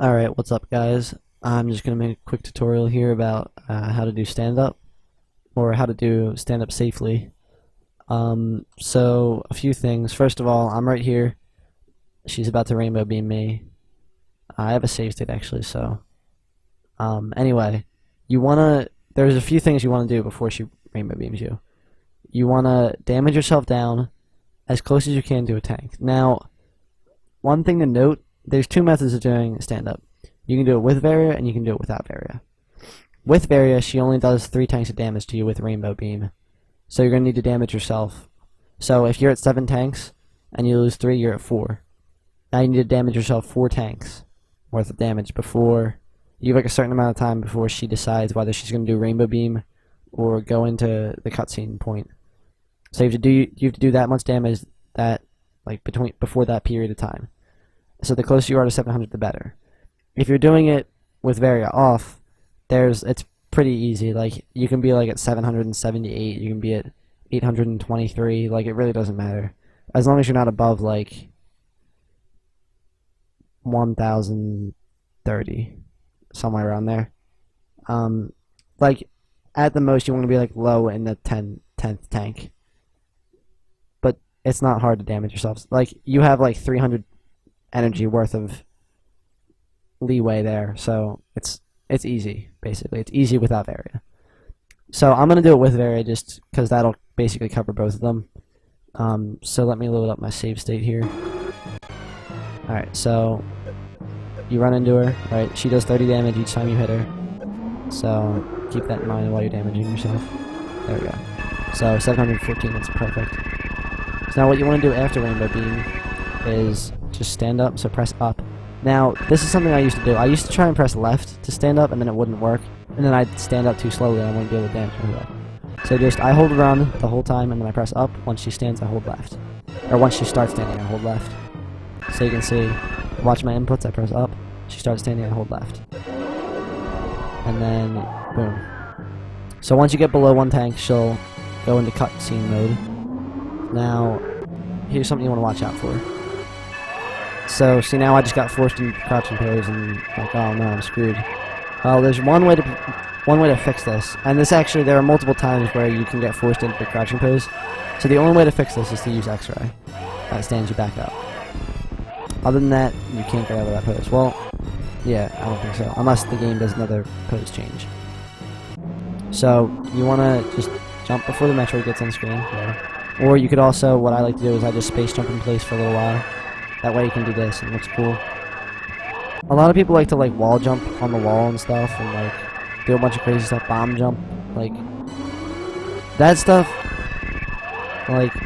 Alright, what's up guys? I'm just going to make a quick tutorial here about how to do stand-up, or how to do stand-up safely. So, a few things. First of all, I'm right here. She's about to rainbow beam me. I have a save state actually, so... anyway, there's a few things you want to do before she rainbow beams you. You want to damage yourself down as close as you can to a tank. Now, one thing to note, there's two methods of doing stand-up. You can do it with Varia, and you can do it without Varia. With Varia, she only does 3 tanks of damage to you with Rainbow Beam. So you're going to need to damage yourself. So if you're at 7 tanks, and you lose 3, you're at 4. Now you need to damage yourself 4 tanks worth of damage before... You have like a certain amount of time before she decides whether she's going to do Rainbow Beam or go into the cutscene point. So you have to do that much damage before that period of time. So the closer you are to 700, the better. If you're doing it with Varia off, it's pretty easy. Like, you can be like at 778, you can be at 823, like, it really doesn't matter. As long as you're not above like 1030, somewhere around there. Like, at the most you want to be like low in the 10th tank. But it's not hard to damage yourself. Like, you have like 300 energy worth of leeway there, so it's easy. Basically, it's easy without Varia. So I'm gonna do it with Varia just because that'll basically cover both of them. So let me load up my save state here. All right, so you run into her. Right, she does 30 damage each time you hit her. So keep that in mind while you're damaging yourself. There we go. So 714. That's perfect. So now what you want to do after Rainbow Beam is just stand up, so press up. Now, this is something I used to do. I used to try and press left to stand up, and then it wouldn't work. And then I'd stand up too slowly, and I wouldn't be able to damage myself. So I hold run the whole time, and then I press up. Once she stands, I hold left. Or once she starts standing, I hold left. So you can see, watch my inputs, I press up. She starts standing, I hold left. And then, boom. So once you get below 1 tank, she'll go into cutscene mode. Now, here's something you want to watch out for. So, see, now I just got forced into crouching pose, and like, oh no, I'm screwed. Well, there's one way to fix this, and there are multiple times where you can get forced into the crouching pose. So the only way to fix this is to use X-ray. That stands you back up. Other than that, you can't get out of that pose. Well, yeah, I don't think so, unless the game does another pose change. So you want to just jump before the Metroid gets on screen, or you could also, what I like to do is I just space jump in place for a little while. That way you can do this, and it looks cool. A lot of people like to like wall jump on the wall and stuff, and like do a bunch of crazy stuff, bomb jump, like that stuff. Like,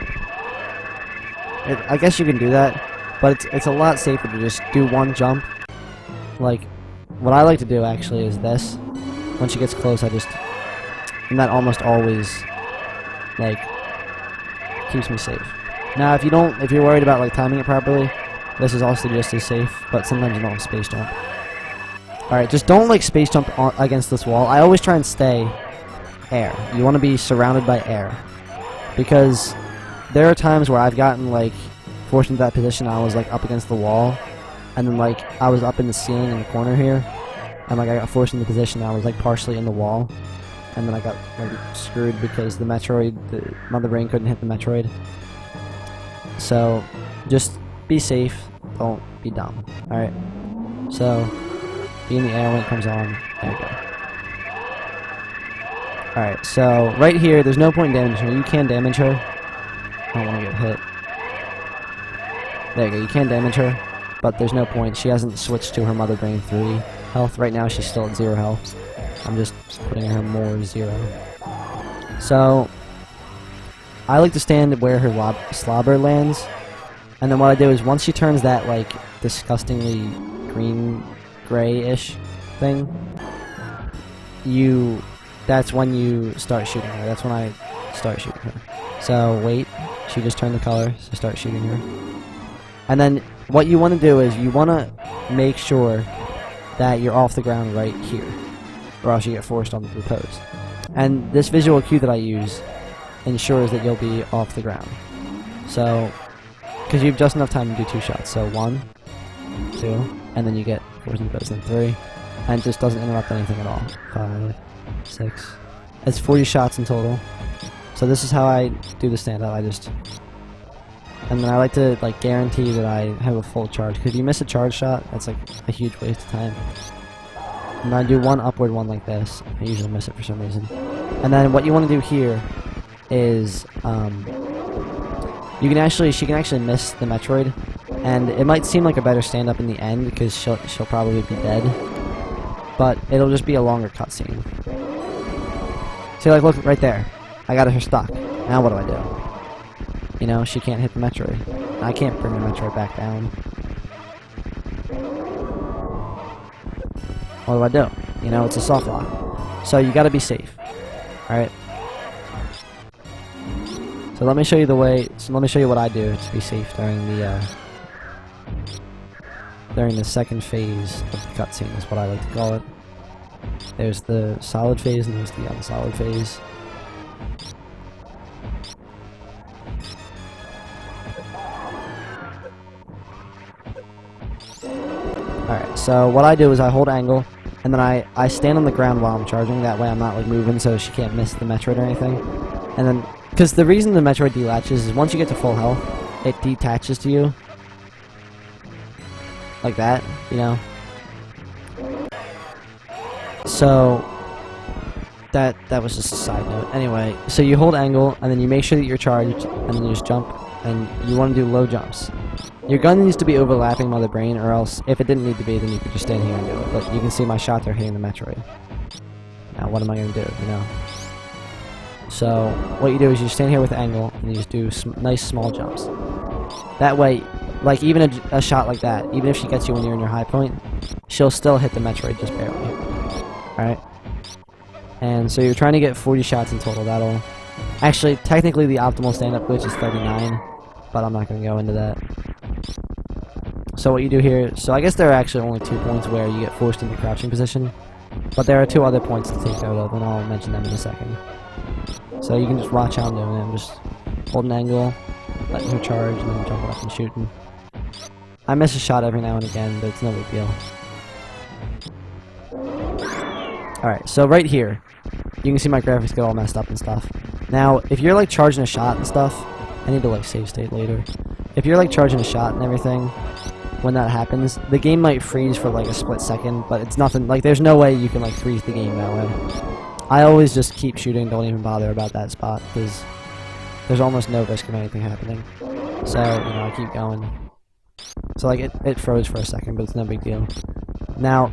I guess you can do that, but it's a lot safer to just do one jump. Like, what I like to do actually is this. Once she gets close, and that almost always like keeps me safe. Now, if you're worried about like timing it properly, this is also just as safe, but sometimes you don't space jump. Alright, just don't like space jump against this wall. I always try and stay air. You want to be surrounded by air. Because there are times where I've gotten like forced into that position, I was like up against the wall, and then like I was up in the ceiling in the corner here, and like I got forced into the position, I was like partially in the wall, and then I got like screwed because the mother brain couldn't hit the Metroid. So, just be safe, don't be dumb, alright? So, be in the air when it comes on, there you go. Alright, so, right here, there's no point in damaging her. You can damage her. I don't want to get hit. There you go, you can damage her, but there's no point. She hasn't switched to her Mother Brain 3 health. Right now, she's still at 0 health. I'm just putting her more 0. So, I like to stand where her slobber lands, and then what I do is once she turns that like disgustingly gray-ish thing, that's when you start shooting her. That's when I start shooting her. So wait, she just turned the color, so start shooting her. And then what you want to do is you want to make sure that you're off the ground right here, or else you get forced onto the pose. And this visual cue that I use ensures that you'll be off the ground. So, because you have just enough time to do 2 shots. So 1, 2, and then you get 4s and goes in 3. And it just doesn't interrupt anything at all. 5, 6. It's 40 shots in total. So this is how I do the stand-up. And then I like to like guarantee that I have a full charge. Because if you miss a charge shot, that's like a huge waste of time. And I do one upward one like this. I usually miss it for some reason. And then what you want to do here is she can actually miss the Metroid, and it might seem like a better stand-up in the end because she'll probably be dead, but it'll just be a longer cutscene. See, like, look right there. I got her stuck. Now what do I do? You know, she can't hit the Metroid. I can't bring the Metroid back down. What do I do? You know, it's a soft lock. So you gotta be safe. Alright? So let me show you the way. So let me show you what I do to be safe during the second phase of the cutscene. Is what I like to call it. There's the solid phase and there's the unsolid phase. Alright, so what I do is I hold angle, and then I stand on the ground while I'm charging. That way I'm not like moving, so she can't miss the Metroid or anything. And then, because the reason the Metroid delatches is once you get to full health, it detaches to you. Like that, you know? So, that was just a side note. Anyway, so you hold angle, and then you make sure that you're charged, and then you just jump, and you want to do low jumps. Your gun needs to be overlapping by the brain, or else, if it didn't need to be, then you could just stand here and do it. But you can see my shots are hitting the Metroid. Now, what am I going to do, you know? So, what you do is you stand here with angle, and you just do nice small jumps. That way, like, even a shot like that, even if she gets you when you're in your high point, she'll still hit the Metroid just barely. Alright? And so you're trying to get 40 shots in total. That'll... Actually, technically the optimal stand-up glitch is 39, but I'm not going to go into that. So what you do here... So I guess there are actually only 2 points where you get forced into crouching position, but there are 2 other points to take note of, and I'll mention them in a second. So you can just watch how I'm doing it. I'm just holding an angle, letting her charge, and then jumping up and shooting. I miss a shot every now and again, but it's no big deal. Alright, so right here, you can see my graphics get all messed up and stuff. Now, if you're like charging a shot and stuff, I need to like save state later. If you're like charging a shot and everything, when that happens, the game might freeze for like a split second, but it's nothing, like there's no way you can like freeze the game that way. I always just keep shooting, don't even bother about that spot, because there's almost no risk of anything happening. So, you know, I keep going. So like it froze for a second, but it's no big deal. Now,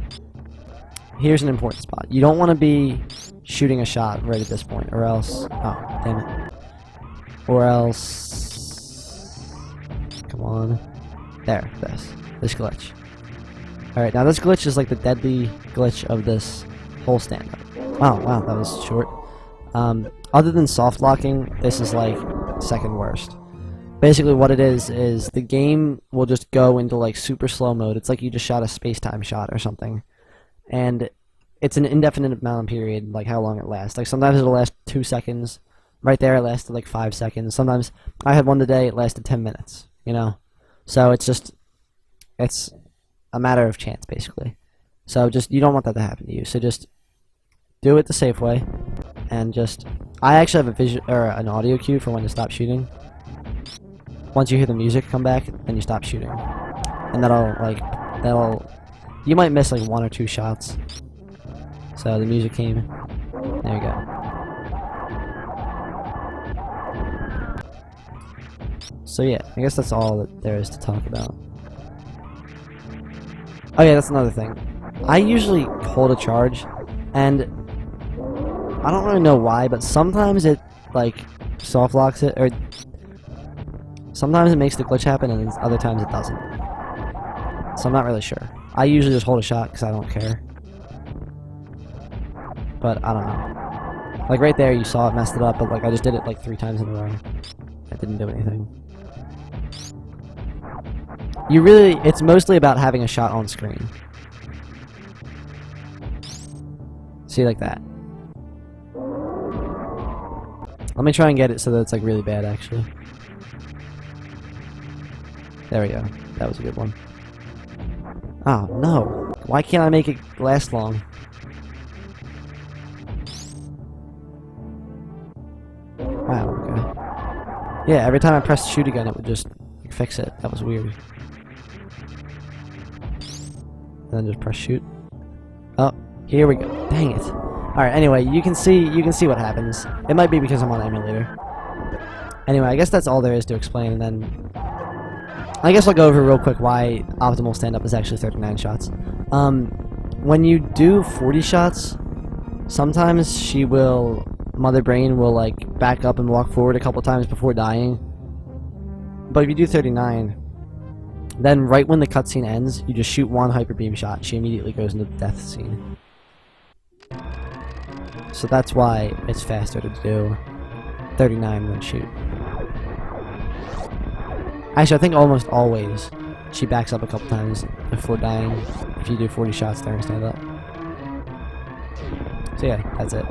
here's an important spot. You don't want to be shooting a shot right at this point, or else... Oh, damn it. Or else... Come on. There, this glitch. Alright, now this glitch is like the deadly glitch of this whole stand-up. Oh, wow, that was short. Other than soft locking, this is like second worst. Basically what it is the game will just go into like super slow mode. It's like you just shot a space-time shot or something. And it's an indefinite amount of period, like how long it lasts. Like sometimes it'll last 2 seconds. Right there it lasted like 5 seconds. Sometimes I had one today, it lasted 10 minutes, you know? So it's a matter of chance, basically. So just, you don't want that to happen to you. So just do it the safe way, and just... I actually have an audio cue for when to stop shooting. Once you hear the music come back, then you stop shooting. And that'll... You might miss like 1 or 2 shots. So the music came. There you go. So yeah, I guess that's all that there is to talk about. Oh yeah, that's another thing. I usually hold a charge, and I don't really know why, but sometimes it like soft locks it, or sometimes it makes the glitch happen, and other times it doesn't. So I'm not really sure. I usually just hold a shot because I don't care. But I don't know. Like right there, you saw it messed it up, but like I just did it like 3 times in a row. That didn't do anything. It's mostly about having a shot on screen. See, like that. Let me try and get it so that it's like really bad, actually. There we go. That was a good one. Oh, no. Why can't I make it last long? Wow, okay. Yeah, every time I pressed shoot again, it would just fix it. That was weird. And then just press shoot. Oh, here we go. Dang it. Alright, anyway, you can see what happens. It might be because I'm on emulator. Anyway, I guess that's all there is to explain, and then I guess I'll go over real quick why optimal stand-up is actually 39 shots. When you do 40 shots, sometimes Mother Brain will like back up and walk forward a couple times before dying. But if you do 39, then right when the cutscene ends, you just shoot one hyper beam shot. She immediately goes into the death scene. So that's why it's faster to do 39 than shoot. Actually, I think almost always she backs up a couple times before dying if you do 40 shots during stand-up. So yeah, that's it.